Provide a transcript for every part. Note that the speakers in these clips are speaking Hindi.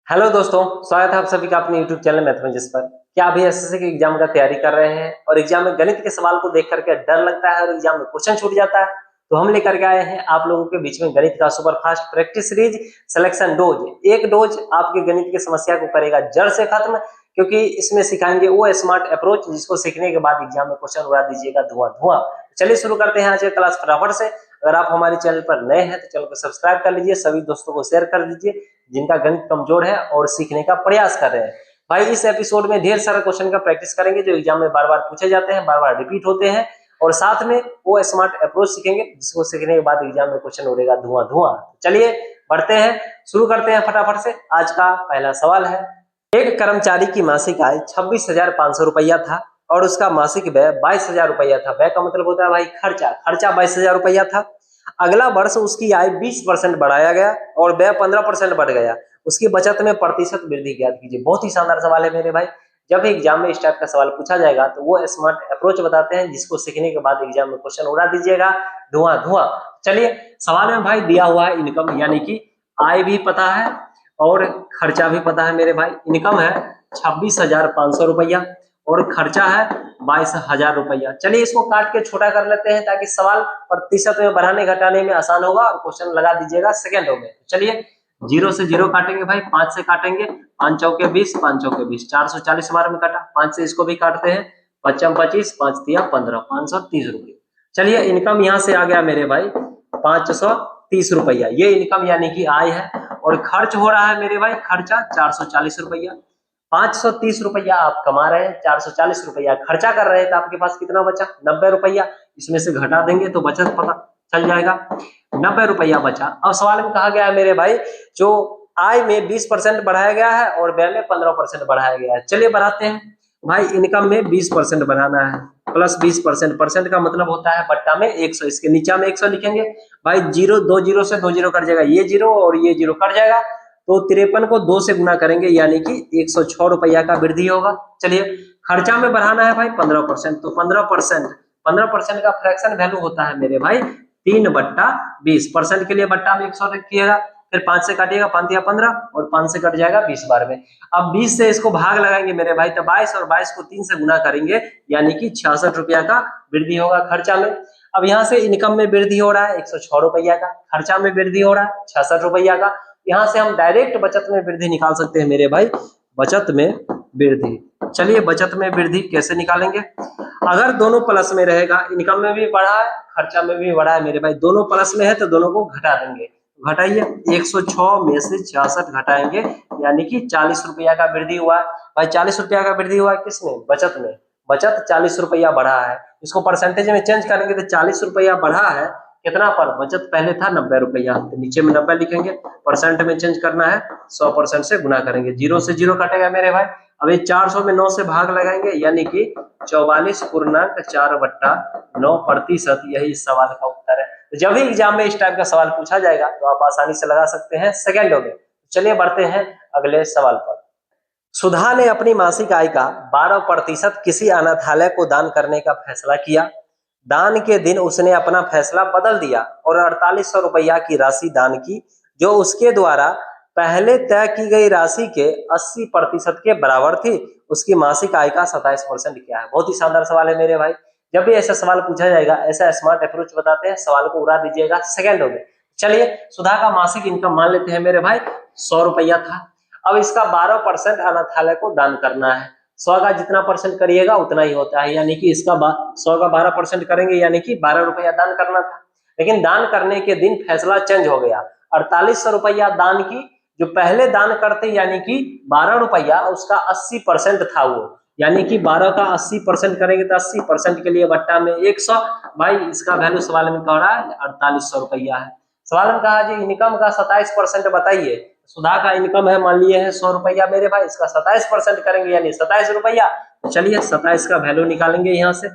हेलो दोस्तों, स्वागत है आप सभी का अपने YouTube चैनल मैथमेटिक्स पर। क्या अभी एसएससी के एग्जाम का तैयारी कर रहे हैं और एग्जाम में गणित के सवाल को देख करके डर लगता है और एग्जाम में क्वेश्चन छूट जाता है? तो हम लेकर के आए हैं आप लोगों के बीच में गणित का super fast practice series selection dose. एक डोज आपके गणित की समस्या को करेगा जड़ से खत्म, क्योंकि इसमें सिखाएंगे वो स्मार्ट अप्रोच जिसको सीखने के बाद एग्जाम में क्वेश्चन उड़ा दीजिएगा धुआं धुआं। चलिए शुरू करते हैं आज की क्लास फटाफट से। अगर आप हमारे चैनल पर नए हैं तो चैनल को सब्सक्राइब कर लीजिए, सभी दोस्तों को शेयर कर दीजिए जिनका गणित कमजोर है और सीखने का प्रयास कर रहे हैं। भाई इस एपिसोड में ढेर सारा क्वेश्चन का प्रैक्टिस करेंगे जो एग्जाम में बार बार पूछे जाते हैं, बार बार रिपीट होते हैं, और साथ में वो स्मार्ट अप्रोच सीखेंगे जिसको सीखने के बाद एग्जाम में क्वेश्चन उड़ेगा धुआं धुआं। चलिए बढ़ते हैं, शुरू करते हैं फटाफट से। आज का पहला सवाल है, एक कर्मचारी की मासिक आय 26,500 रुपया था और उसका मासिक व्यय 22,000 रुपया था। व्यय का मतलब होता है भाई खर्चा, खर्चा 22,000 रुपया था। अगला वर्ष उसकी आय 20% बढ़ाया गया और व्यय 15% बढ़ गया। उसकी बचत में प्रतिशत वृद्धि ज्ञात कीजिए। बहुत ही शानदार सवाल है मेरे भाई। जब भी एग्जाम में इस टाइप का सवाल पूछा जाएगा तो वो स्मार्ट अप्रोच बताते हैं जिसको सीखने के बाद एग्जाम में क्वेश्चन उड़ा दीजिएगा धुआं धुआं। चलिए सवाल में भाई दिया हुआ है इनकम, यानी कि आय भी पता है और खर्चा भी पता है मेरे भाई। इनकम है 26,500 रुपया और खर्चा है 22,000 रुपया। चलिए इसको काट के छोटा कर लेते हैं ताकि सवाल प्रतिशत में बढ़ाने घटाने में आसान होगा और क्वेश्चन लगा दीजिएगा सेकेंडों में। चलिए जीरो से जीरो काटेंगे भाई, 5 से काटेंगे, 5 चौके 20, 5 चौके 20, 440 बार में काटा। 5 से इसको भी काटते हैं, 5 25, 5 तिया 15, 530 रुपये। चलिए इनकम यहाँ से आ गया मेरे भाई 530 रुपया, ये इनकम यानी कि आय है। और खर्च हो रहा है मेरे भाई, खर्चा 440 रुपया। 530 रुपया आप कमा रहे हैं, 440 रुपया खर्चा कर रहे हैं, तो आपके पास कितना बचा? 90 रुपया। इसमें से घटा देंगे तो बचत पता चल जाएगा, 90 रुपया बचा। अब सवाल में कहा गया है मेरे भाई जो आय में 20% बढ़ाया गया है और व्यय में 15% बढ़ाया गया है। चलिए बढ़ाते हैं भाई। इनकम में 20% बढ़ाना है, प्लस 20%, परसेंट का मतलब होता है बट्टा में 100। इसके नीचे में 100 लिखेंगे भाई। जीरो, दो जीरो से दो जीरो कट जाएगा, ये जीरो और ये जीरो कट जाएगा, तो 53 को 2 से गुना करेंगे यानी कि 106 रुपया का वृद्धि होगा। चलिए खर्चा में बढ़ाना है भाई 15%, तो 15% का फ्रैक्शन वैल्यू होता है मेरे भाई 3/20। परसेंट के लिए बट्टा में 100 रखिएगा, फिर 5 से काटिएगा, 5 या 15 और 5 से कट जाएगा 20 बार में। अब 20 से इसको भाग लगाएंगे मेरे भाई, तो 22 और 22 को 3 से गुना करेंगे यानी कि 66 रुपया का वृद्धि होगा खर्चा में। अब यहाँ से इनकम में वृद्धि हो रहा है 106 रुपया का, खर्चा में वृद्धि हो रहा है 66 रुपया का। यहाँ से हम डायरेक्ट बचत में वृद्धि निकाल सकते हैं मेरे भाई, बचत में वृद्धि। चलिए बचत में वृद्धि कैसे निकालेंगे? अगर दोनों प्लस में रहेगा, इनकम में भी बढ़ा है खर्चा में भी बढ़ा है मेरे भाई, दोनों प्लस में है तो दोनों को घटा देंगे। घटाइए, 106 में से 66 घटाएंगे यानी कि 40 रुपया का वृद्धि हुआ है भाई। 40 रुपया का वृद्धि हुआ है किसमें? बचत में। बचत 40 रुपया बढ़ा है। इसको परसेंटेज में चेंज करेंगे तो 40 रुपया बढ़ा है कितना पर? बचत पहले था 90 रुपया, तो नीचे में 90 लिखेंगे। परसेंट में चेंज करना है, 100% से गुना करेंगे। जीरो से जीरो कटेगा मेरे भाई। अब ये 400 में 9 से भाग लगाएंगे यानी कि 44.4/9%। यही इस सवाल का उत्तर है। तो जब भी एग्जाम में इस टाइप का सवाल पूछा जाएगा तो आप आसानी से लगा सकते हैं सेकेंडों में। चलिए बढ़ते हैं अगले सवाल पर। सुधा ने अपनी मासिक आय का 12% किसी अनाथालय को दान करने का फैसला किया। दान के दिन उसने अपना फैसला बदल दिया और 4800 रुपया की राशि दान की, जो उसके द्वारा पहले तय की गई राशि के 80% के बराबर थी। उसकी मासिक आय का 27% क्या है? बहुत ही शानदार सवाल है मेरे भाई। जब भी ऐसा सवाल पूछा जाएगा ऐसा स्मार्ट अप्रोच बताते हैं, सवाल को उड़ा दीजिएगा सेकेंडों में। चलिए सुधा का मासिक इनकम मान लेते हैं मेरे भाई 100 रुपया था। अब इसका 12% अनाथालय को दान करना है। 100 का जितना परसेंट करिएगा उतना ही होता है, यानी कि इसका 100 का 12% करेंगे यानी कि 12 रुपया दान करना था। लेकिन दान करने के दिन फैसला चेंज हो गया। 4800 रुपया दान की, जो पहले दान करते यानी कि 12 रुपया, उसका 80% था वो, यानी कि 12 का 80% करेंगे तो 80% के लिए बट्टा में 100। भाई इसका वैल्यू सवाल में कह रहा है 4800 रुपया है। सवाल में कहा जी इनकम का 27% बताइए। सुधा का इनकम है मान लिए है 100 रुपया मेरे भाई, इसका 27% करेंगे यानी 27 रुपया। चलिए 27 का वैल्यू निकालेंगे यहाँ से,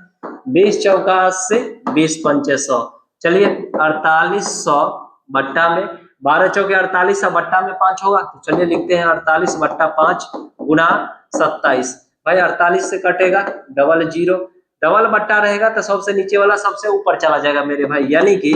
20 चौका 80, 20 पंचे 100। चलिए 4800 बट्टा में 12 चौके 48 बट्टा में 5 होगा, तो चलिए लिखते हैं 48 बट्टा 5 गुना 27। भाई 48 से कटेगा डबल जीरो, डबल बट्टा रहेगा तो सबसे नीचे वाला सबसे ऊपर चला जाएगा मेरे भाई, यानी कि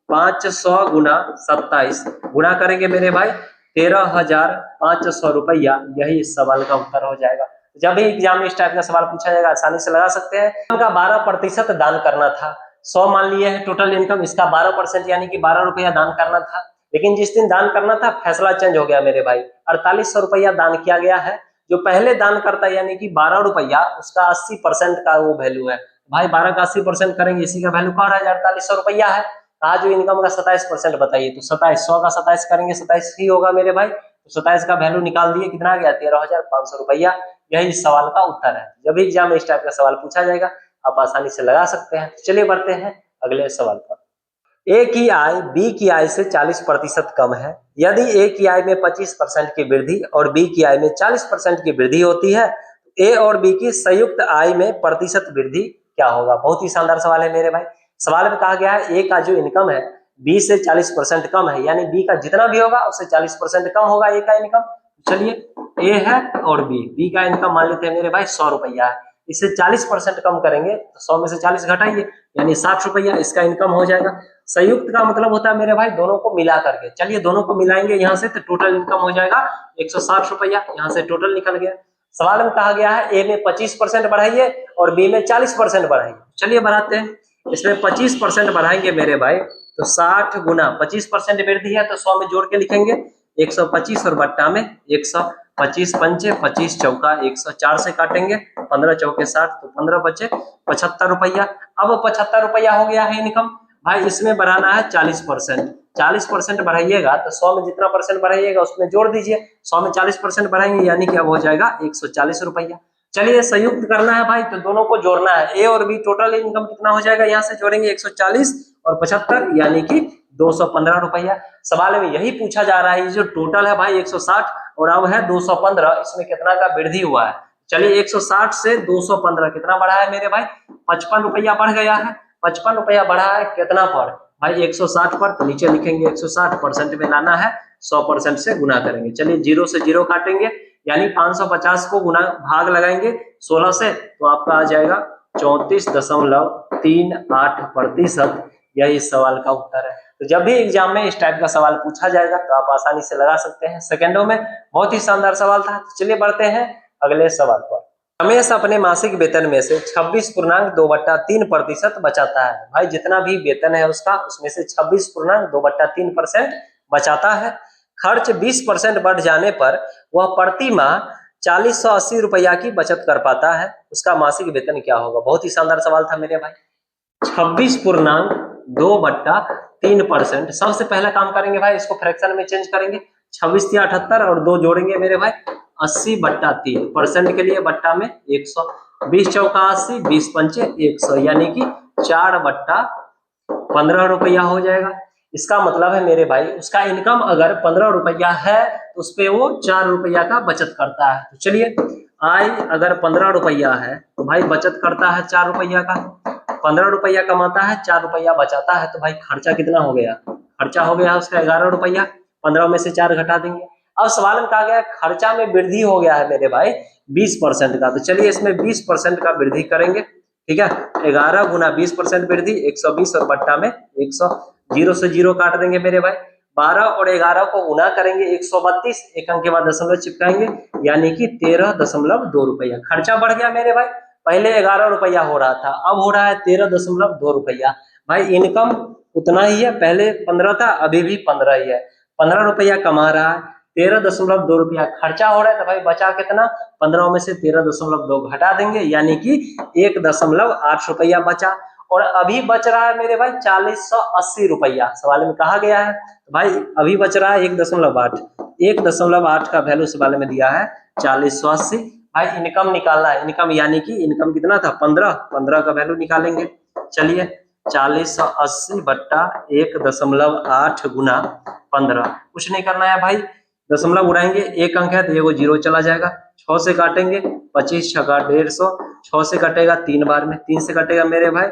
500 गुना 27 गुना करेंगे मेरे भाई 13,500 रुपया, यही इस सवाल का उत्तर हो जाएगा। जब भी एग्जाम में इस टाइप का सवाल पूछा जाएगा आसानी से लगा सकते हैं। इनका 12% दान करना था, 100 मान लिए है टोटल इनकम, इसका 12% यानी कि 12 रुपया दान करना था। लेकिन जिस दिन दान करना था फैसला चेंज हो गया मेरे भाई, 4800 रुपया दान किया गया है। जो पहले दान करता है यानी कि 12 रुपया, उसका 80% का वो वैल्यू है भाई, 12 का 80% करेंगे, इसी का वैल्यू कहाँ है, 4800 रुपया है। आज जो इनकम का 27% बताइए, तो 27, 100 का 27 करेंगे 27 ही होगा मेरे भाई, तो 27 का वैल्यू निकाल दिए, कितना आ गया 13,500 रुपया, यही इस सवाल का उत्तर है। जब भी एग्जाम में इस टाइप का सवाल पूछा जाएगा आप आसानी से लगा सकते हैं। चलिए बढ़ते हैं अगले सवाल पर। ए की आय बी की आय से 40% कम है। यदि ए की आय में 25% की वृद्धि और बी की आय में 40% की वृद्धि होती है, ए और बी की संयुक्त आय में प्रतिशत वृद्धि क्या होगा। बहुत ही शानदार सवाल है मेरे भाई। सवाल में कहा गया है ए का जो इनकम है बी से 40% कम है, यानी बी का जितना भी होगा उससे 40% कम होगा ए का इनकम। चलिए ए है और बी का इनकम मान लेते हैं मेरे भाई 100 रुपया है, इससे 40% कम करेंगे तो 100 में से 40 घटाइए यानी 60 रुपया इसका इनकम हो जाएगा। संयुक्त का मतलब होता है मेरे भाई दोनों को मिला करके, चलिए दोनों को मिलाएंगे यहाँ से तो टोटल इनकम हो जाएगा 160 रुपया, यहाँ से टोटल निकल गया। सवाल में कहा गया है ए में 25% बढ़ाइए और बी में 40% बढ़ाइए। चलिए बढ़ाते हैं, इसमें 25% बढ़ाएंगे मेरे भाई तो 60 गुना 25% वृद्धि है तो 100 में जोड़ के लिखेंगे 125 और बट्टा में 125, पंचे 25 चौका 104 से काटेंगे 15 चौके 60 तो 15 बचे 75 रुपया। अब 75 रुपया हो गया है इनकम भाई, इसमें बढ़ाना है 40%, 40% बढ़ाइएगा तो 100 में जितना परसेंट बढ़ाइएगा उसमें जोड़ दीजिए, 100 में 40% बढ़ाएंगे यानी कि अब हो जाएगा 140 रुपया। चलिए संयुक्त करना है भाई तो दोनों को जोड़ना है, ए और बी टोटल इनकम कितना हो जाएगा, यहाँ से जोड़ेंगे 140 और 75 यानी कि 215 रुपया। सवाल में यही पूछा जा रहा है, जो टोटल है भाई 160 और अब है 215, इसमें कितना का वृद्धि हुआ है। चलिए 160 से 215 कितना बढ़ा है मेरे भाई, 55 रुपया बढ़ गया है। 55 रुपया बढ़ा है कितना पर भाई 160 पर, तो नीचे लिखेंगे 160% में लाना है 100% से गुना करेंगे। चलिए 0 से 0 काटेंगे यानी 550 को गुना भाग लगाएंगे 16 से तो आपका आ जाएगा 34.38%, यही इस सवाल का उत्तर है। तो जब भी एग्जाम में इस टाइप का सवाल पूछा जाएगा तो आप आसानी से लगा सकते हैं सेकंडों में। बहुत ही शानदार सवाल था। तो चलिए बढ़ते हैं अगले सवाल पर। रमेश अपने मासिक वेतन में से 26.2/3% बचाता है। भाई जितना भी वेतन है उसका उसमें से 26.2/3% बचाता है। खर्च 20% बढ़ जाने पर वह प्रति माह 4080 रुपया की बचत कर पाता है, उसका मासिक वेतन क्या होगा। बहुत ही शानदार सवाल था मेरे भाई। 26.2/3%, सबसे पहला काम करेंगे भाई इसको फ्रैक्शन में चेंज करेंगे, 26 या 78 और 2 जोड़ेंगे मेरे भाई 80/3%, के लिए बट्टा में 100, 20 चौका 80, 20 पंचे 100 यानी कि 4/15 रुपया हो जाएगा। इसका मतलब है मेरे भाई उसका इनकम अगर 15 रुपया है तो उस पे वो 4 रुपया का बचत करता है। तो चलिए आय अगर 15 रुपया है तो भाई बचत करता है 4 रुपया का, 15 रुपया कमाता है 4 रुपया बचाता है, तो भाई खर्चा कितना हो गया, खर्चा हो गया उसका 11 रुपया, 15 में से 4 घटा देंगे। अब सवाल में कहा गया खर्चा में वृद्धि हो गया है मेरे भाई 20% का, तो चलिए इसमें 20% का वृद्धि करेंगे, ठीक है। 11 गुना 20% वृद्धि 120 और बट्टा में 100, 0 से 0 काट देंगे मेरे भाई, 12 और 11 को गुना करेंगे 132, एक अंक के बाद दशमलव चिपकाएंगे यानी कि 13.2 रुपया। खर्चा बढ़ गया मेरे भाई, पहले 11 रुपया हो रहा था अब हो रहा है 13.2 रुपया। भाई इनकम उतना ही है, पहले 15 था अभी भी 15 ही है, 15 रुपया कमा रहा है, 13.2 रुपया खर्चा हो रहा है, तो भाई बचा कितना, 15 में से 13.2 घटा देंगे यानी कि 1.8 रुपया बचा। और अभी बच रहा है मेरे भाई 4080 रुपया, सवाल में कहा गया है, तो भाई अभी बच रहा है 1.8, 1.8 का वैल्यू सवाल में दिया है 4080। भाई इनकम निकालना है, इनकम यानी कि इनकम कितना था 15 का वैल्यू निकालेंगे। चलिए 4080 बट्टा 1.8 गुना 15, कुछ नहीं करना है भाई, दशमलव उड़ाएंगे, एक अंक है तो एगो 0 चला जाएगा, 6 से काटेंगे 25 छक्का 150, 6 से कटेगा 3 बार में, 3 से कटेगा मेरे भाई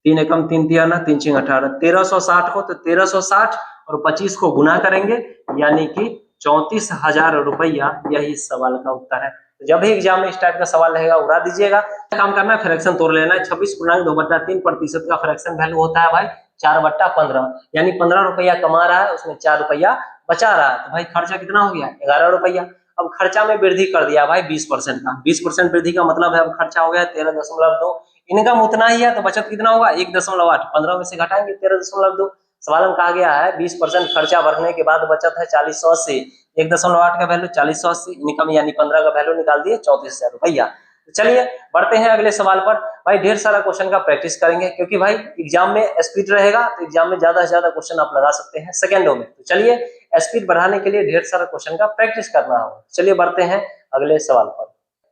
3 एकम 3 तियाना 3 छिंग 18, 1360 को तो 1360 और 25 को गुना करेंगे यानी कि 34,000 रुपया, यही इस सवाल का उत्तर है। तो जब भी एग्जाम में इस टाइप का सवाल रहेगा उड़ा दीजिएगा। काम करना है फ्रैक्शन तोड़ लेना है, 26.2/3% का फ्रैक्शन वैल्यू होता है भाई 4/15, यानी 15 रुपया कमा रहा है उसमें 4 रुपया बचा रहा है, तो भाई खर्चा कितना हो गया 11 रुपया। अब खर्चा में वृद्धि कर दिया भाई 20% का, 20% वृद्धि का मतलब है अब खर्चा हो गया 13.2। इनकम उतना ही है तो बचत कितना होगा 1.8, 15 में से घटाएंगे 13.2। सवाल में कहा गया है 20% खर्चा बढ़ने के बाद बचत है 4080, 1.8 का वैल्यू 4080, इनकम यानी 15 का वैल्यू निकाल दिए 34,000 रुपया। तो चलिए बढ़ते हैं अगले सवाल पर। भाई ढेर सारा क्वेश्चन का प्रैक्टिस करेंगे क्योंकि भाई एग्जाम में स्पीड रहेगा तो एग्जाम में ज्यादा से ज्यादा क्वेश्चन आप लगा सकते हैं सेकेंडों में। तो चलिए स्पीड बढ़ाने के लिए ढेर सारा क्वेश्चन का प्रैक्टिस करना होगा। चलिए बढ़ते हैं अगले सवाल पर।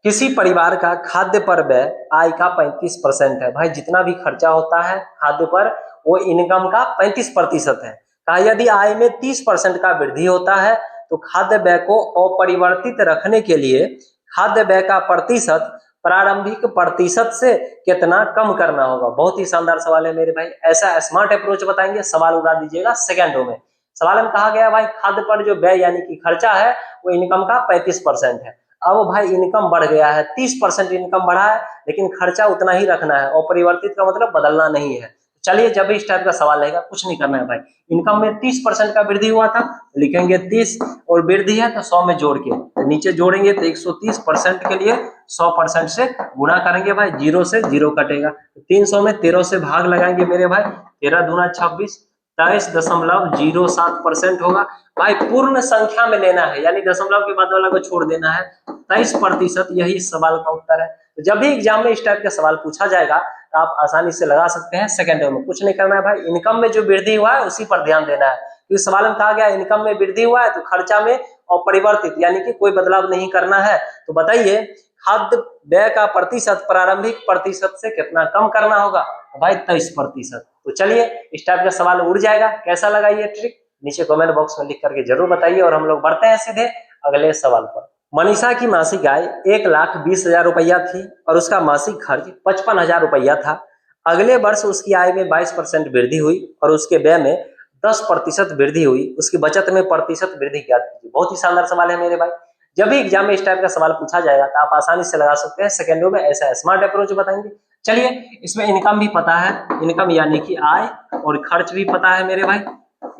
किसी परिवार का खाद्य पर व्यय आय का 35% है। भाई जितना भी खर्चा होता है खाद्य पर वो इनकम का 35% है। कहा यदि आय में 30% का वृद्धि होता है तो खाद्य व्यय को अपरिवर्तित रखने के लिए खाद्य व्यय का प्रतिशत प्रारंभिक प्रतिशत से कितना कम करना होगा। बहुत ही शानदार सवाल है मेरे भाई, ऐसा स्मार्ट अप्रोच बताएंगे, सवाल उड़ा दीजिएगा सेकेंडों में। सवाल में कहा गया भाई खाद्य पर जो व्यय यानी कि खर्चा है वो इनकम का 35% है। अब भाई इनकम बढ़ गया है, 30% इनकम बढ़ा है लेकिन खर्चा उतना ही रखना है, अपरिवर्तित का मतलब बदलना नहीं है। चलिए जब भी इस टाइप का सवाल रहेगा कुछ नहीं करना है भाई, इनकम में 30% का वृद्धि हुआ था लिखेंगे 30 और वृद्धि है तो 100 में जोड़ के तो नीचे जोड़ेंगे तो 130% के लिए 100% से गुणा करेंगे भाई, जीरो से जीरो कटेगा तो 300 में 13 से भाग लगाएंगे मेरे भाई, 13 दूना 26, 23.07% होगा। भाई पूर्ण संख्या में लेना है यानी दशमलव के बाद वाला को छोड़ देना है, 23%, यही इस सवाल का उत्तर है। तो जब भी एग्जाम में इस टाइप का सवाल पूछा जाएगा तो आप आसानी से लगा सकते हैं सेकेंडों में, कुछ नहीं करना है भाई, इनकम में जो वृद्धि हुआ है उसी पर ध्यान देना है। क्योंकि सवाल में कहा गया इनकम में वृद्धि हुआ है तो खर्चा में अपरिवर्तित यानी कि कोई बदलाव नहीं करना है। तो बताइए खाद्य व्यय का प्रतिशत प्रारंभिक प्रतिशत से कितना कम करना होगा, तो भाई 23%। तो चलिए इस टाइप का सवाल उड़ जाएगा। कैसा लगा ये ट्रिक नीचे कमेंट बॉक्स में लिख करके जरूर बताइए और हम लोग बढ़ते हैं सीधे अगले सवाल पर। मनीषा की मासिक आय 1,20,000 रुपया थी और उसका मासिक खर्च 55,000 रुपया था। अगले वर्ष उसकी आय में 22% वृद्धि हुई और उसके व्यय में 10% वृद्धि हुई, उसकी बचत में प्रतिशत वृद्धि ज्ञात कीजिए। बहुत ही शानदार सवाल है मेरे भाई, जब भी एग्जाम में इस टाइप का सवाल पूछा जाएगा तो आप आसानी से लगा सकते हैं सेकेंडों में, ऐसा स्मार्ट अप्रोच बताएंगे। चलिए इसमें इनकम भी पता है, इनकम यानी कि आय, और खर्च भी पता है मेरे भाई।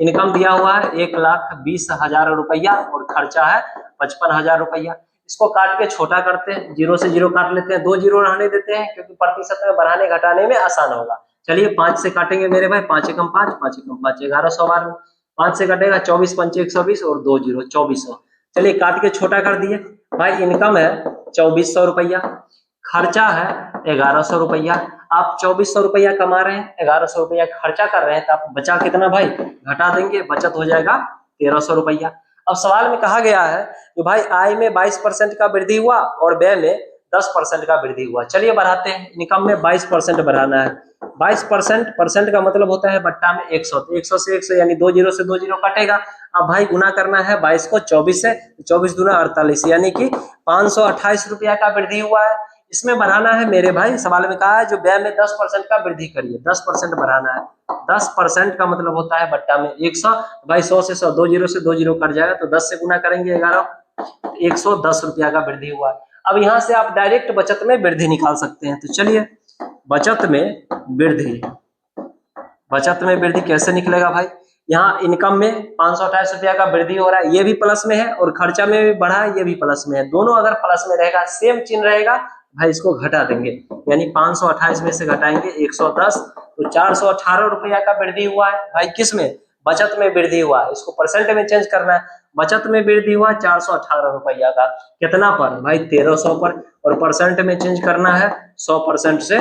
इनकम दिया हुआ है 1,20,000 रुपया और खर्चा है 55,000 रुपया। इसको काट के छोटा करते हैं, जीरो से जीरो काट लेते हैं, 2 जीरो रहने देते हैं क्योंकि प्रतिशत में बढ़ाने घटाने में आसान होगा। चलिए 5 से काटेंगे मेरे भाई, 5 एकम 5, 5 एकम 5, 1112, 5 से कटेगा 24 पंचे 120 और 2 जीरो 2400। चलिए काट के छोटा कर दिए भाई, इनकम है 2400 रुपया, खर्चा है 1100 रुपया। आप 2400 रुपया कमा रहे हैं, 1100 रुपया खर्चा कर रहे हैं तो आप बचा कितना भाई, घटा देंगे, बचत हो जाएगा 1300 रुपया। अब सवाल में कहा गया है कि भाई आय में 22% का वृद्धि हुआ और व्यय में 10% का वृद्धि हुआ। चलिए बढ़ाते हैं, इनकम में 22% बढ़ाना है, 22% का मतलब होता है बट्टा में 100, तो 100 से 100 यानी 2 जीरो से 2 जीरो कटेगा। अब भाई गुना करना है 22 को 24 से, 24 दूना 48 यानी कि 528 रुपया का वृद्धि हुआ है। इसमें बढ़ाना है मेरे भाई, सवाल में कहा है जो व्यय में 10% का वृद्धि करिए, 10% बढ़ाना है, 10% का मतलब होता है बट्टा में 100। भाई 100 से 100, 2 जीरो से 2 जीरो कट जाएगा तो 10 से गुना करेंगे 11, 110 रुपया का वृद्धि हुआ। अब यहाँ से आप डायरेक्ट बचत में वृद्धि निकाल सकते हैं। तो चलिए बचत में वृद्धि, बचत में वृद्धि कैसे निकलेगा भाई, यहाँ इनकम में 528 रुपया का वृद्धि हो रहा है, ये भी प्लस में है, और खर्चा में भी बढ़ा है, ये भी प्लस में है। दोनों अगर प्लस में रहेगा, सेम चिन्ह रहेगा, भाई इसको घटा देंगे, यानी 528 में से घटाएंगे 110, तो 418 रुपया का वृद्धि हुआ है। भाई किस में, बचत में वृद्धि हुआ है, इसको परसेंट में चेंज करना है। बचत में वृद्धि हुआ 418 रुपया का, कितना पर भाई 1300 पर, और परसेंट में चेंज करना है 100% से,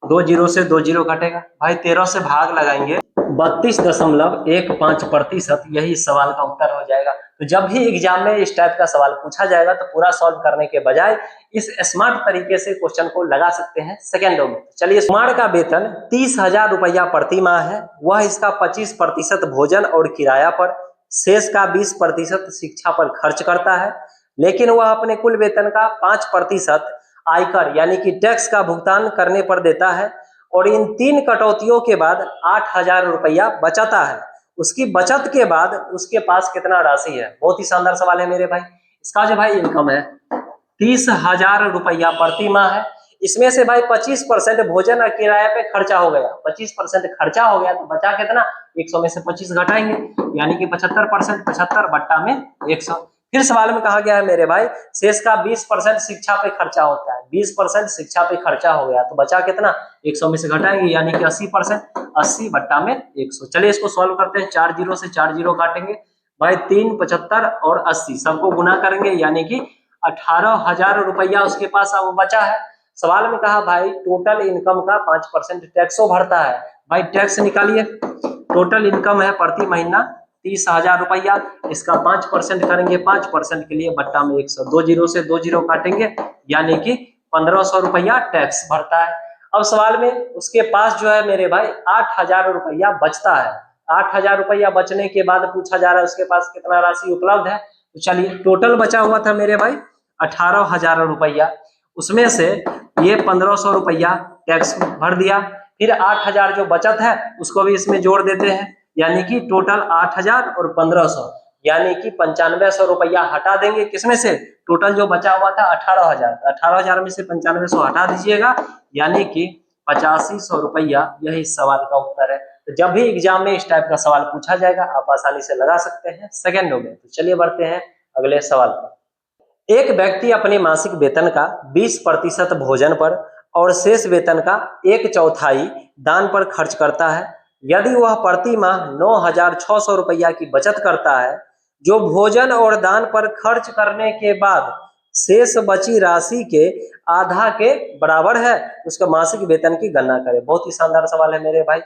2 जीरो से 2 जीरो कटेगा भाई, 13 से भाग लगाएंगे 32.15%, यही सवाल का उत्तर हो जाएगा। तो जब भी एग्जाम में इस टाइप का सवाल पूछा जाएगा तो पूरा सॉल्व करने के बजाय इस स्मार्ट तरीके से क्वेश्चन को लगा सकते हैं सेकेंडों में। चलिए कुमार का वेतन 30,000 रुपया प्रति माह है, वह इसका 25% भोजन और किराया पर, शेष का 20% शिक्षा पर खर्च करता है, लेकिन वह अपने कुल वेतन का 5% आयकर यानी कि टैक्स का भुगतान करने पर देता है, और इन 3 कटौतियों के बाद 8,000 रुपया बचाता है। उसकी बचत के बाद उसके पास कितना राशि है। बहुत ही शानदार सवाल है मेरे भाई। इसका जो भाई इनकम है 30,000 रुपया प्रति माह है, इसमें से भाई 25% भोजन और किराए पे खर्चा हो गया, 25% खर्चा हो गया, तो बचा कितना, 100 में से 25 घटाएंगे, यानी कि 75%, 75 बट्टा में 100। फिर सवाल में कहा गया है मेरे भाई, शेष का 20% शिक्षा पे खर्चा होता है, 20% शिक्षा पे खर्चा हो गया, तो बचा कितना, 100 में से घटाएंगे, यानी कि 80%, 80 बट्टा में 100। चलिए इसको सॉल्व करते हैं, 4 जीरो से 4 जीरो काटेंगे भाई, 3, 75 और 80 सबको गुना करेंगे, यानी कि 18,000 रुपया उसके पास अब बचा है। सवाल में कहा भाई टोटल इनकम का 5% टैक्सो भरता है, भाई टैक्स निकालिए। टोटल इनकम है प्रति महीना 30,000 रुपया, इसका 5% करेंगे, 5% के लिए बट्टा में 100, 2 जीरो से 2 जीरो काटेंगे, यानी कि 1500 रुपया टैक्स भरता है। अब सवाल में उसके पास जो है मेरे भाई 8,000 रुपया बचता है, 8,000 रुपया बचने के बाद पूछा जा रहा है उसके पास कितना राशि उपलब्ध है। तो चलिए टोटल बचा हुआ था मेरे भाई 18,000 रुपया, उसमें से ये 1500 रुपया टैक्स भर दिया, फिर 8,000 जो बचत है उसको भी इसमें जोड़ देते हैं, यानी कि टोटल 8,000 और 1500, यानी कि 9500 रुपया हटा देंगे, किसमें से, टोटल जो बचा हुआ था 18,000, 18,000 में से 9500 हटा दीजिएगा, यानी कि 8500 रुपया, यही इस सवाल का उत्तर है। तो जब भी एग्जाम में इस टाइप का सवाल पूछा जाएगा आप आसानी से लगा सकते हैं सेकेंडों में। तो चलिए बढ़ते हैं अगले सवाल पर। एक व्यक्ति अपने मासिक वेतन का 20% भोजन पर और शेष वेतन का 1/4 दान पर खर्च करता है। यदि वह प्रति माह 9,600 रुपया की बचत करता है, जो भोजन और दान पर खर्च करने के बाद शेष बची राशि के आधा के बराबर है, उसका मासिक वेतन की गणना करें। बहुत ही शानदार सवाल है मेरे भाई।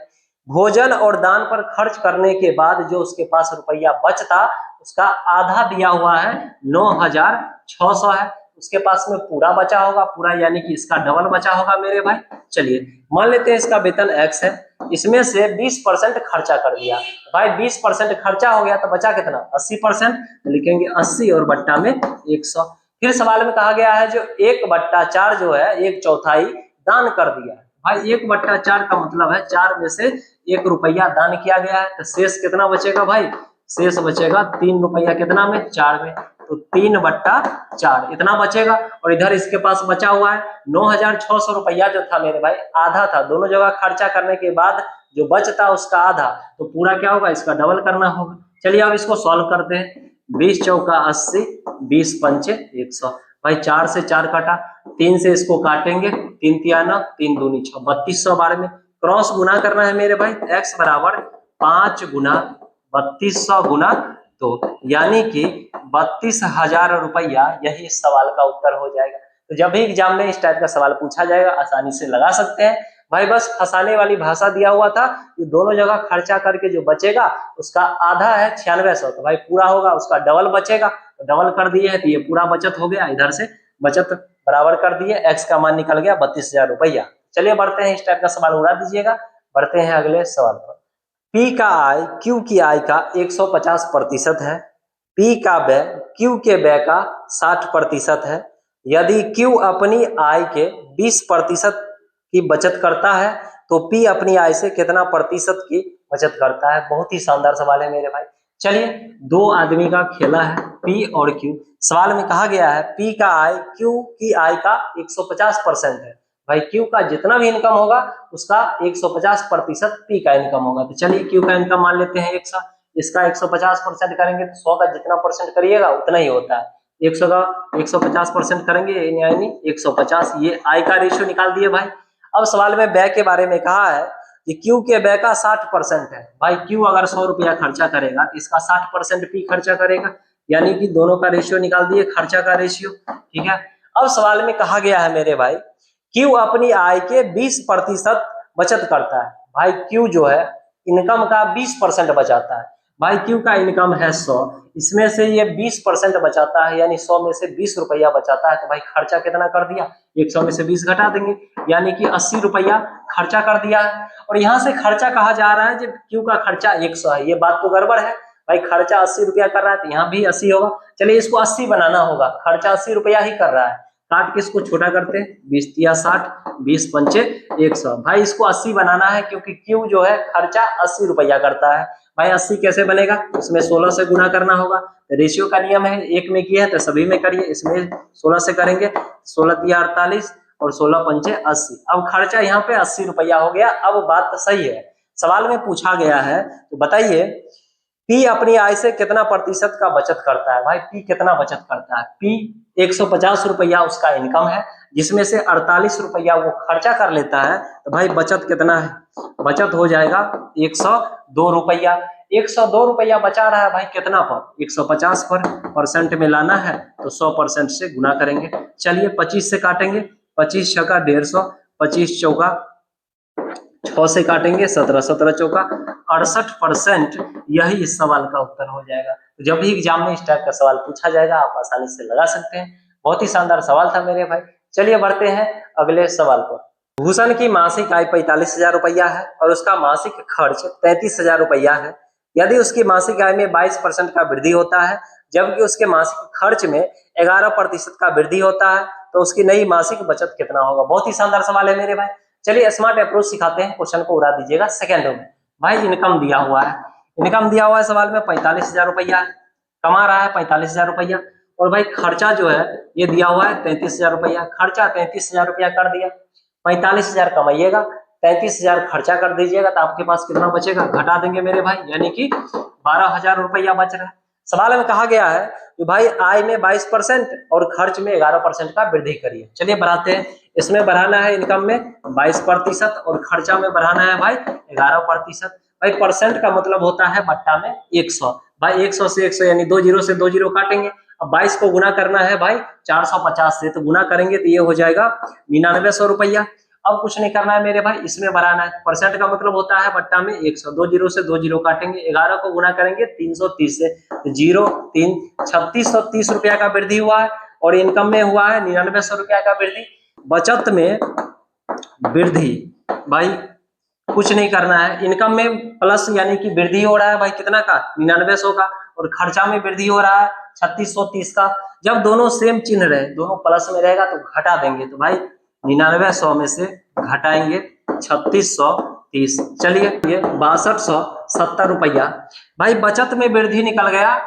भोजन और दान पर खर्च करने के बाद जो उसके पास रुपया बचता उसका आधा दिया हुआ है 9,600 है, उसके पास में पूरा बचा होगा, पूरा यानी कि इसका डबल बचा होगा मेरे भाई। चलिए मान लेते हैं इसका वेतन x है, इसमें से 20% खर्चा कर दिया भाई, 20% खर्चा हो गया तो बचा कितना, 80%, लिखेंगे 80 और बट्टा में 100। फिर सवाल में कहा गया है जो 1/4 जो है 1/4 दान कर दिया है, भाई 1/4 का मतलब है 4 में से 1 रुपया दान किया गया है, तो शेष कितना बचेगा भाई, शेष बचेगा 3 रुपया, कितना में, 4 में, तो 3/4 इतना बचेगा। और इधर इसके पास बचा हुआ है 9,600 रुपया जो था मेरे भाई, आधा था, दोनों जगह खर्चा करने के बाद जो बचता उसका आधा, तो पूरा क्या होगा, इसका डबल करना होगा। चलिए अब इसको सॉल्व करते हैं। 20 चौका 80, 20 पंचे 100, भाई 4 से 4 काटा, 3 से इसको काटेंगे, 3 तिया 9, 3 दूनी 6, 3200 बार में क्रॉस गुना करना है मेरे भाई, x बराबर 5 गुना 3200 गुना 2, यानी कि 32,000 रुपया, यही इस सवाल का उत्तर हो जाएगा। तो जब भी एग्जाम में इस टाइप का सवाल पूछा जाएगा आसानी से लगा सकते हैं भाई, बस फंसाने वाली भाषा दिया हुआ था कि दोनों जगह खर्चा करके जो बचेगा उसका आधा है 9600, तो भाई पूरा होगा उसका डबल बचेगा, तो डबल कर दिए है तो ये पूरा बचत हो गया, इधर से बचत बराबर कर दिए, एक्स का मान निकल गया 32,000 रुपया। चलिए बढ़ते हैं, इस टाइप का सवाल उड़ा दीजिएगा। बढ़ते हैं अगले सवाल पर। P का आय Q की आय का 150% है, P का व्यय Q के व्यय का 60% है। यदि Q अपनी आय के 20% की बचत करता है तो P अपनी आय से कितना प्रतिशत की बचत करता है। बहुत ही शानदार सवाल है मेरे भाई। चलिए दो आदमी का खेला है P और Q। सवाल में कहा गया है P का आय Q की आय का 150% है, भाई Q का जितना भी इनकम होगा उसका 150% P का इनकम होगा। तो चलिए Q का इनकम मान लेते हैं 100, इसका 150% करेंगे तो 100 का जितना परसेंट करिएगा उतना ही होता है, 100 का 150% करेंगे यानी 150, ये आय का रेशियो निकाल दिए भाई। अब सवाल में व्यय के बारे में कहा है कि Q के व्यय का 60% है, भाई Q अगर 100 रुपया खर्चा करेगा तो इसका 60% P खर्चा करेगा, यानी कि दोनों का रेशियो निकाल दिए, खर्चा का रेशियो, ठीक है। अब सवाल में कहा गया है मेरे भाई Q अपनी आय के 20% बचत करता है, भाई Q जो है इनकम का 20% बचाता है, भाई Q का इनकम है 100, इसमें से ये 20% बचाता है यानी 100 में से 20 रुपया बचाता है, तो भाई खर्चा कितना कर दिया, 100 में से 20 घटा देंगे यानी कि 80 रुपया खर्चा कर दिया है। और यहाँ से खर्चा कहा जा रहा है जब Q का खर्चा 100 है, ये बात तो गड़बड़ है भाई, खर्चा 80 रुपया कर रहा है तो यहाँ भी 80 होगा। चलिए इसको 80 बनाना होगा, खर्चा 80 रुपया ही कर रहा है, काट के इसको छोटा करते हैं, 20 तिया 60, 20 पंचे 100, भाई इसको 80 बनाना है क्योंकि Q जो है खर्चा 80 रुपया करता है। भाई 80 कैसे बनेगा, इसमें 16 से गुना करना होगा, रेशियो का नियम है, एक में किया है तो सभी में करिए, इसमें 16 से करेंगे, 16 तिया 48 और 16 पंचे 80। अब खर्चा यहाँ पे 80 रुपया हो गया। अब बात तो सही है, सवाल में पूछा गया है तो बताइए पी अपनी आय से कितना प्रतिशत का बचत करता है। भाई पी कितना बचत करता है? पी 150 रुपया उसका इनकम है, जिसमें से 48 रुपया वो खर्चा कर लेता है। तो भाई बचत कितना है? बचत हो जाएगा 102 रुपया। 102 रुपया बचा रहा है भाई कितना पर? 150 पर। परसेंट में लाना है तो 100% से गुना करेंगे। चलिए 25 से काटेंगे, 25 छका 150, 25 चौका 6 से काटेंगे 17, 17 चौका 68%। यही इस सवाल का उत्तर हो जाएगा। तो जब भी एग्जाम में इस टाइप का सवाल पूछा जाएगा आप आसानी से लगा सकते हैं। बहुत ही शानदार सवाल था मेरे भाई। चलिए बढ़ते हैं अगले सवाल पर। भूषण की मासिक आय 45,000 रुपया है और उसका मासिक खर्च 33,000 रुपया है। यदि उसकी मासिक आय में 22% का वृद्धि होता है जबकि उसके मासिक खर्च में 11% का वृद्धि होता है तो उसकी नई मासिक बचत कितना होगा? बहुत ही शानदार सवाल है मेरे भाई। चलिए स्मार्ट अप्रोच सिखाते हैं, क्वेश्चन को उड़ा दीजिएगा सेकेंडों में। भाई इनकम दिया हुआ है, इनकम दिया हुआ है सवाल में 45,000 रुपया है, कमा रहा है 45,000 रुपया। और भाई खर्चा जो है ये दिया हुआ है 33,000 रुपया। खर्चा 33,000 रुपया कर दिया, 45,000 कमाइएगा, 33,000 खर्चा कर दीजिएगा तो आपके पास कितना बचेगा? घटा देंगे मेरे भाई, यानी कि 12,000 रुपया बच रहा है। सवाल में कहा गया है कि भाई आय में 22% और खर्च में 11% का वृद्धि करिए। चलिए बढ़ाते हैं। इसमें बढ़ाना है इनकम में 22% और खर्चा में बढ़ाना है भाई 11%। भाई परसेंट का मतलब होता है बट्टा में 100। भाई 100 से 100 यानी 2 जीरो से 2 जीरो काटेंगे। अब 22 को गुना करना है भाई 450 से, तो गुना करेंगे तो ये हो जाएगा 9900 रुपया। अब कुछ नहीं करना है मेरे भाई, इसमें बढ़ाना है। परसेंट का मतलब होता है बट्टा में 100, 2 जीरो से 2 जीरो काटेंगे, 11 को गुना करेंगे 330 से, 0 3 3630 रुपया का वृद्धि हुआ है और इनकम में हुआ है 9900 रुपया का वृद्धि। बचत में वृद्धि भाई कुछ नहीं करना है, इनकम में प्लस यानी कि वृद्धि हो रहा है भाई कितना का? 9900 का। और खर्चा में वृद्धि हो रहा है 3630 का। जब दोनों सेम चिन्ह रहे, दोनों प्लस में रहेगा तो घटा देंगे, तो भाई 9900 में से घटाएंगे 3630। चलिए ये 6270 रुपया। भाई बचत में वृद्धि निकल गया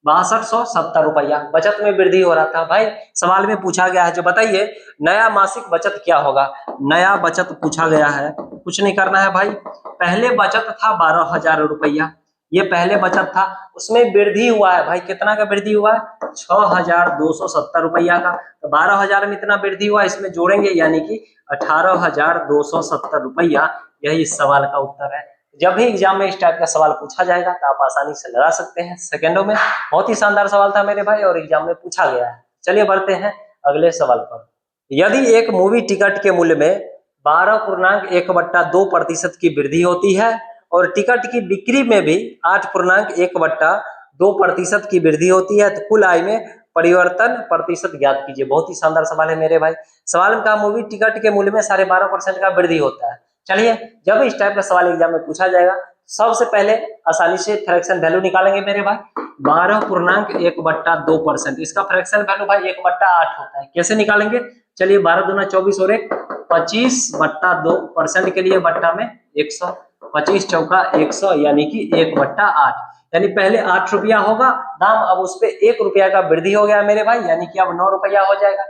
6270 रुपया, बचत में वृद्धि हो रहा था। भाई सवाल में पूछा गया है जो बताइए नया मासिक बचत क्या होगा? नया बचत पूछा गया है, कुछ नहीं करना है भाई। पहले बचत था 12,000 रुपया, ये पहले बचत था, उसमें वृद्धि हुआ है भाई कितना का वृद्धि हुआ है? 6,270 रुपया का। तो 12,000 में इतना वृद्धि हुआ, इसमें जोड़ेंगे यानी कि 18,270 रुपया। यही इस सवाल का उत्तर है। जब भी एग्जाम में इस टाइप का सवाल पूछा जाएगा तो आप आसानी से लगा सकते हैं सेकेंडों में। बहुत ही शानदार सवाल था मेरे भाई और एग्जाम में पूछा गया है। चलिए बढ़ते हैं अगले सवाल पर। यदि एक मूवी टिकट के मूल्य में 12.1/2% की वृद्धि होती है और टिकट की बिक्री में भी 8.1/2% की वृद्धि होती है तो कुल आय में परिवर्तन प्रतिशत ज्ञात कीजिए। बहुत ही शानदार सवाल है मेरे भाई। सवाल में कहा मूवी टिकट के मूल्य में 12.5% का वृद्धि होता है। चलिए जब इस टाइप का सवाल एग्जाम में पूछा जाएगा सबसे पहले आसानी से फ्रैक्शन वैल्यू निकालेंगे मेरे भाई। 12.1/2%, इसका फ्रैक्शन वैल्यू भाई 1/8 होता है। कैसे निकालेंगे? चलिए 12 दूना 24 और 1 25/2% के लिए बट्टा में 100, 25 चौका 100 यानी कि 1/8, यानी पहले 8 रुपया होगा दाम, अब उस पे 1 रुपया का वृद्धि हो गया मेरे भाई, यानी कि अब 9 रुपया हो जाएगा।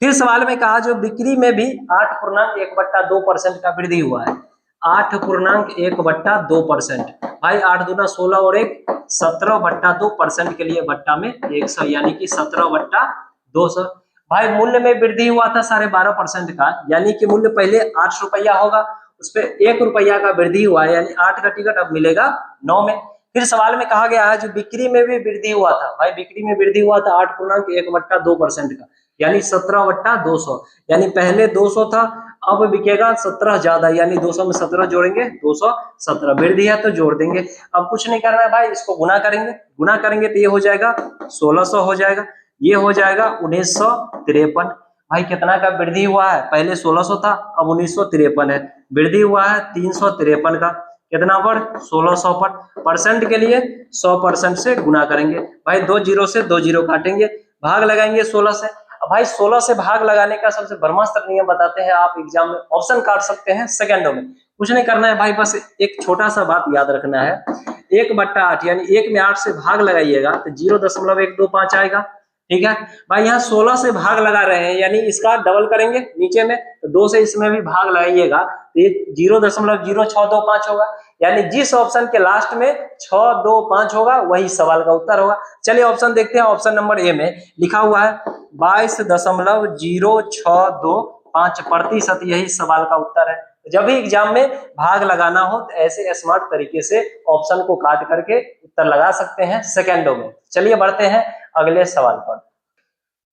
फिर सवाल में कहा जो बिक्री में भी 8.1/2% का वृद्धि हुआ है, 8.1/2%। भाई 8 दूना 16 और 1 17/2% के लिए बट्टा में 100 यानी कि 17/200। भाई मूल्य में वृद्धि हुआ था 12.5% का, यानी कि मूल्य पहले 8 रुपया होगा, उस पर 1 रुपया का वृद्धि हुआ है, यानी 8 का टिकट अब मिलेगा 9 में। फिर सवाल में कहा गया है जो बिक्री में भी वृद्धि हुआ था, भाई बिक्री में वृद्धि हुआ था 8.1/2% का, यानी 17/200, यानी पहले 200 था अब बिकेगा 17 ज्यादा, यानी 200 में 17 जोड़ेंगे 217, वृद्धि है तो जोड़ देंगे। अब कुछ नहीं करना है भाई, इसको गुना करेंगे, गुना करेंगे तो ये हो जाएगा 1600 हो जाएगा, ये हो जाएगा 1953। भाई कितना का वृद्धि हुआ है? पहले 1600 था अब 1953 है, वृद्धि हुआ है 353 का। कितना पर? 1600 पर। परसेंट के लिए 100% से गुना करेंगे। भाई 2 जीरो से 2 जीरो काटेंगे, भाग लगाएंगे 16 से। अब भाई 16 से भाग लगाने का सबसे ब्रह्मास्त्र नियम बताते हैं, आप एग्जाम में ऑप्शन काट सकते हैं सेकंडों में। कुछ नहीं करना है भाई, बस एक छोटा सा बात याद रखना है, 1/8 यानी 1 में 8 से भाग लगाइएगा तो 0.125 आएगा, ठीक है भाई, यहाँ 16 से भाग लगा रहे हैं, यानी इसका डबल करेंगे नीचे में, तो 2 से इसमें भी भाग लगाइएगा तो ये 0.0625 होगा, यानी जिस ऑप्शन के लास्ट में 625 होगा वही सवाल का उत्तर होगा। चलिए ऑप्शन देखते हैं। ऑप्शन नंबर ए में लिखा हुआ है 22.0625%, यही सवाल का उत्तर है। जब भी एग्जाम में भाग लगाना हो तो ऐसे स्मार्ट तरीके से ऑप्शन को काट करके उत्तर लगा सकते हैं सेकेंडों में। चलिए बढ़ते हैं अगले सवाल पर।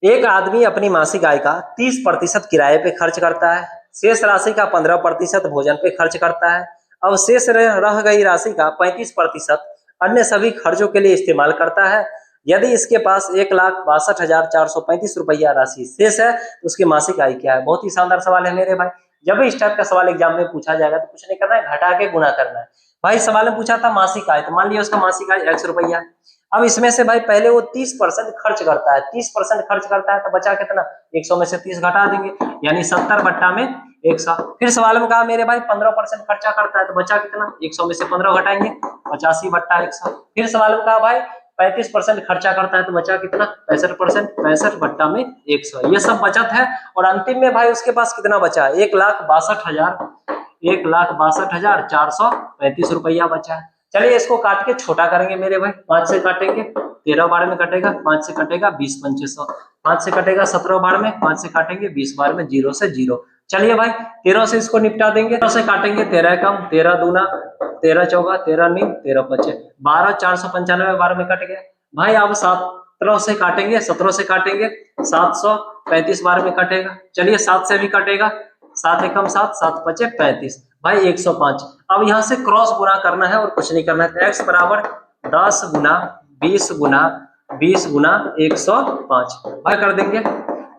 एक आदमी अपनी मासिक आय का 30% किराए पे खर्च करता है, शेष राशि का 15% भोजन पे खर्च करता है। अब शेष रह गई राशि का 35% अन्य सभी खर्चों के लिए इस्तेमाल करता है। यदि इसके पास 1,62,435 रुपया राशि शेष है तो उसकी मासिक आय क्या है? बहुत ही शानदार सवाल है मेरे भाई। जब भी इस टाइप का सवाल एग्जाम में पूछा जाएगा तो कुछ नहीं करना है, घटा के गुना करना है। भाई सवाल में पूछा था मासिक आय, तो मान लिया उसका मासिक आय 100 रुपया। अब इसमें से भाई पहले वो 30% खर्च करता है, 30% खर्च करता है तो बचा कितना? 100 में से 30 घटा देंगे, यानी 70 बट्टा में 100। फिर सवाल में कहा मेरे भाई 15% खर्चा करता है तो बचा कितना? 100 में से 15 घटाएंगे, 85 बट्टा 100। फिर सवाल में कहा भाई 35% खर्चा करता है तो बचा कितना? 65%, 65 बट्टा में 100। ये सब बचत है। और अंतिम में भाई उसके पास कितना बचा? 1,62,435 रुपया बचा है। चलिए इसको काट के छोटा करेंगे मेरे भाई। 5 से काटेंगे 13 बार में कटेगा, 5 से कटेगा 20 पंचे 100, 5 से कटेगा 17 बार में, 5 से काटेंगे 20 बार में, 0 से 0। चलिए भाई 13 से इसको निपटा देंगे। 13 से काटेंगे 13 कम, 13 दूना 13 चौका 13 नीम 13 पचे 12, 495 बार में कट गया। भाई अब 17 से काटेंगे, 17 से काटेंगे 735 बार में कटेगा। चलिए 7 से भी कटेगा, 7 एकम 7, 7 पचे 35, भाई 105। अब यहाँ से क्रॉस गुना करना है और कुछ नहीं करना है। x बराबर 10 गुना 20 गुना 20 गुना 105 भाई कर देंगे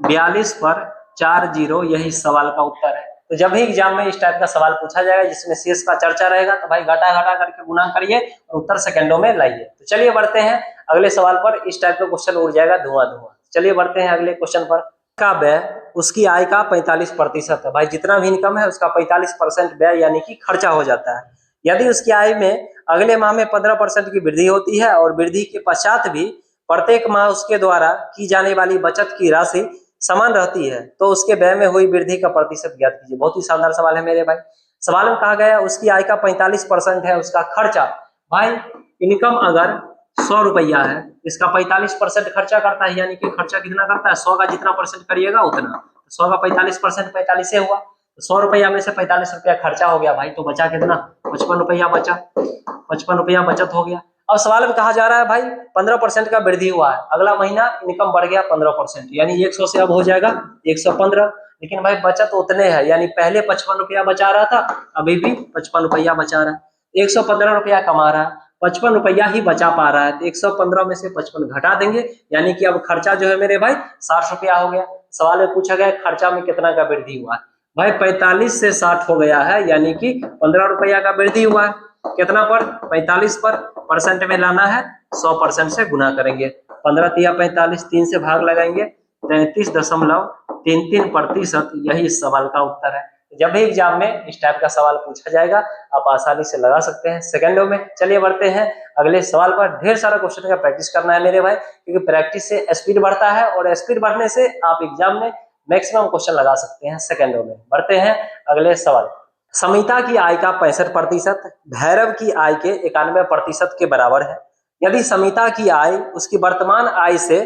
42 पर 40, यही सवाल का उत्तर है। तो जब भी एग्जाम में इस टाइप का सवाल पूछा जाएगा जिसमें शेष का चर्चा रहेगा तो भाई घटा घटा करके गुना करिए और उत्तर सेकंडों में लाइए। तो चलिए बढ़ते हैं अगले सवाल पर। इस टाइप का क्वेश्चन उड़ जाएगा धुआं धुआं। चलिए बढ़ते हैं अगले क्वेश्चन पर। का व्यय उसकी आय का 45% है। भाई जितना भी इनकम है उसका 45% व्यय यानी कि खर्चा हो जाता है। यदि उसकी आय में अगले माह में 15% की वृद्धि होती है और वृद्धि के पश्चात भी प्रत्येक माह उसके द्वारा की जाने वाली बचत की राशि समान रहती है तो उसके व्यय में हुई वृद्धि का प्रतिशत ज्ञात कीजिए। बहुत ही शानदार सवाल है मेरे भाई। सवाल में कहा गया उसकी आय का 45% है उसका खर्चा। भाई इनकम अगर 100 रुपया है, इसका 45% खर्चा करता है, यानी कि खर्चा कितना करता है? 100 का जितना परसेंट करिएगा उतना। 100 का 45% 45 हुआ, तो 100 रुपया में से 45 रुपया खर्चा हो गया भाई, तो बचा कितना? 55 रुपया बचा, 55 रुपया बचत हो गया। अब सवाल में कहा जा रहा है भाई 15% का वृद्धि हुआ है, अगला महीना इनकम बढ़ गया 15%, यानी 100 से अब हो जाएगा 115। लेकिन भाई बचत उतने है, यानी पहले 55 रुपया बचा रहा था, अभी भी 55 रुपया बचा रहा है। 115 रुपया कमा रहा है, 55 रुपया ही बचा पा रहा है, तो 115 में से 55 घटा देंगे, यानी कि अब खर्चा जो है मेरे भाई 60 रुपया हो गया। सवाल में पूछा गया खर्चा में कितना का वृद्धि हुआ है? भाई 45 से 60 हो गया है, यानी कि 15 रुपया का वृद्धि हुआ है। कितना पर? 45 पर। परसेंट में लाना है 100% से गुना करेंगे। 15 तिया 45, 3 से भाग लगाएंगे 33.33%, यही इस सवाल का उत्तर है। जब भी एग्जाम में इस टाइप का सवाल पूछा जाएगा आप आसानी से लगा सकते हैं सेकंडों में। चलिए बढ़ते हैं अगले सवाल पर। ढेर सारा क्वेश्चन का प्रैक्टिस करना है मेरे भाई, क्योंकि प्रैक्टिस से स्पीड बढ़ता है और स्पीड बढ़ने से आप एग्जाम में मैक्सिमम क्वेश्चन लगा सकते हैं सेकंडों में। बढ़ते हैं अगले सवाल। समिता की आय का 65% भैरव की आय के 91% के बराबर है। यदि समिता की आय उसकी वर्तमान आय से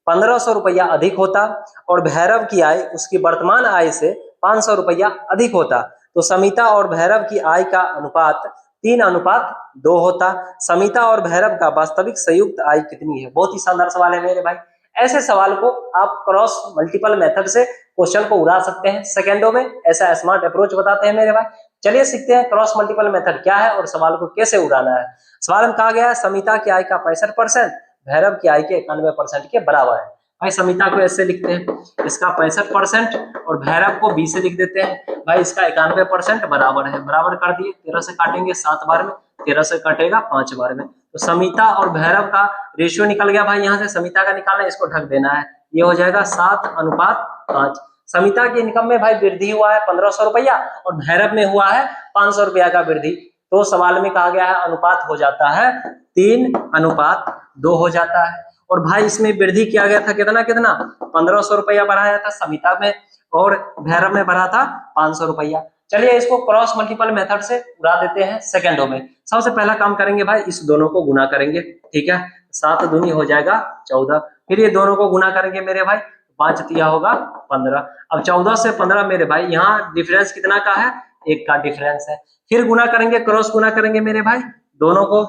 1500 रुपया अधिक होता और भैरव की आय उसकी वर्तमान आय से 500 रुपया अधिक होता तो समिता और भैरव की आय का अनुपात 3:2 होता। समिता और भैरव का वास्तविक संयुक्त आय कितनी है? बहुत ही शानदार सवाल है मेरे भाई। ऐसे सवाल को आप क्रॉस मल्टीपल मेथड से क्वेश्चन को उड़ा सकते हैं सेकंडों में, ऐसा स्मार्ट अप्रोच बताते हैं मेरे भाई। चलिए सीखते हैं क्रॉस मल्टीपल मेथड क्या है और सवाल को कैसे उड़ाना है। सवाल में कहा गया है समिता की आय का 65% भैरव की आय के 91% के बराबर है। भाई समिता को ऐसे लिखते हैं, इसका 65% और भैरव को 20 से लिख देते हैं। भाई इसका 91% बराबर है, बराबर कर दिए। 13 से काटेंगे 7 बार में, 13 से कटेगा 5 बार में, तो समिता और भैरव का रेशियो निकल गया। भाई यहाँ से समिता का निकालना है, इसको ढक देना है, ये हो जाएगा 7:5। समिता की इनकम में भाई वृद्धि हुआ है 1500 रुपया और भैरव में हुआ है 500 रुपया का वृद्धि, तो सवाल में कहा गया है अनुपात हो जाता है 3:2 हो जाता है। और भाई इसमें वृद्धि किया गया था कितना कितना 1500 रुपया बढ़ाया था समिता में, और भैरव में बढ़ा था 500 रुपया। चलिए इसको क्रॉस मल्टीपल मेथड से उड़ा देते हैं सेकंडों में। सबसे पहला काम करेंगे भाई, इस दोनों को गुना करेंगे, ठीक है, 7 दूनी हो जाएगा 14, फिर ये दोनों को गुना करेंगे मेरे भाई, 5 तिया होगा 15। अब 14 से 15 मेरे भाई यहाँ डिफरेंस कितना का है, 1 का डिफरेंस है। फिर गुना करेंगे, क्रॉस गुना करेंगे मेरे भाई दोनों को,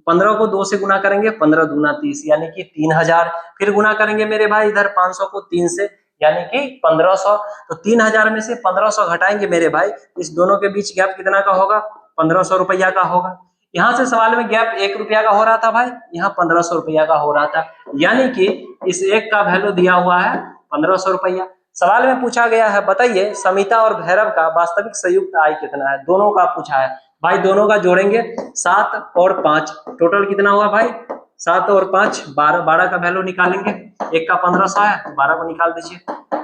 15 को 2 से गुना करेंगे, 15 दूना 30 यानी कि 3000। फिर गुना करेंगे मेरे भाई इधर 500 को 3 से यानी कि 1500। तो 3000 में से 1500 घटाएंगे मेरे भाई, इस दोनों के बीच गैप कितना का होगा, 1500 रुपया का होगा। यहाँ से सवाल में गैप 1 रुपया का हो रहा था भाई, यहाँ 1500 रुपया का हो रहा था, यानी कि इस एक का वैल्यू दिया हुआ है 1500 रुपया। सवाल में पूछा गया है बताइए समिता और भैरव का वास्तविक संयुक्त आय कितना है, दोनों का पूछा है भाई। दोनों का जोड़ेंगे 7 और 5, टोटल कितना हुआ भाई 7 और 5 12, 12 का वैल्यू निकालेंगे, एक का 1500 है तो 12 को निकाल दीजिए,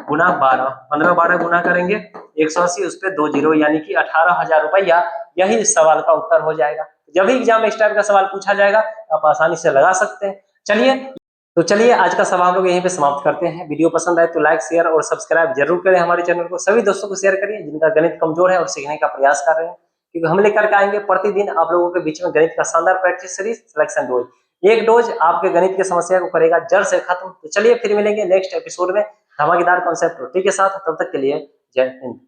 गुना 12, 15 12 गुना करेंगे 180, उस पर 2 जीरो यानी कि 18,000 रुपया, यही इस सवाल का उत्तर हो जाएगा। जब भी एग्जाम में इस टाइप का सवाल पूछा जाएगा आप आसानी से लगा सकते हैं। चलिए आज का सवाल हम लोग यहीं पे समाप्त करते हैं। वीडियो पसंद आए तो लाइक शेयर और सब्सक्राइब जरूर करें हमारे चैनल को। सभी दोस्तों को शेयर करिए जिनका गणित कमजोर है और सीखने का प्रयास कर रहे हैं, क्योंकि हम लेकर के आएंगे प्रतिदिन आप लोगों के बीच में गणित का शानदार प्रैक्टिस सीरीज सिलेक्शन डोज। एक डोज आपके गणित की समस्या को करेगा जड़ से खत्म। तो चलिए फिर मिलेंगे नेक्स्ट एपिसोड में धमाकेदार कॉन्सेप्ट के साथ, तब तक के लिए जय हिंद।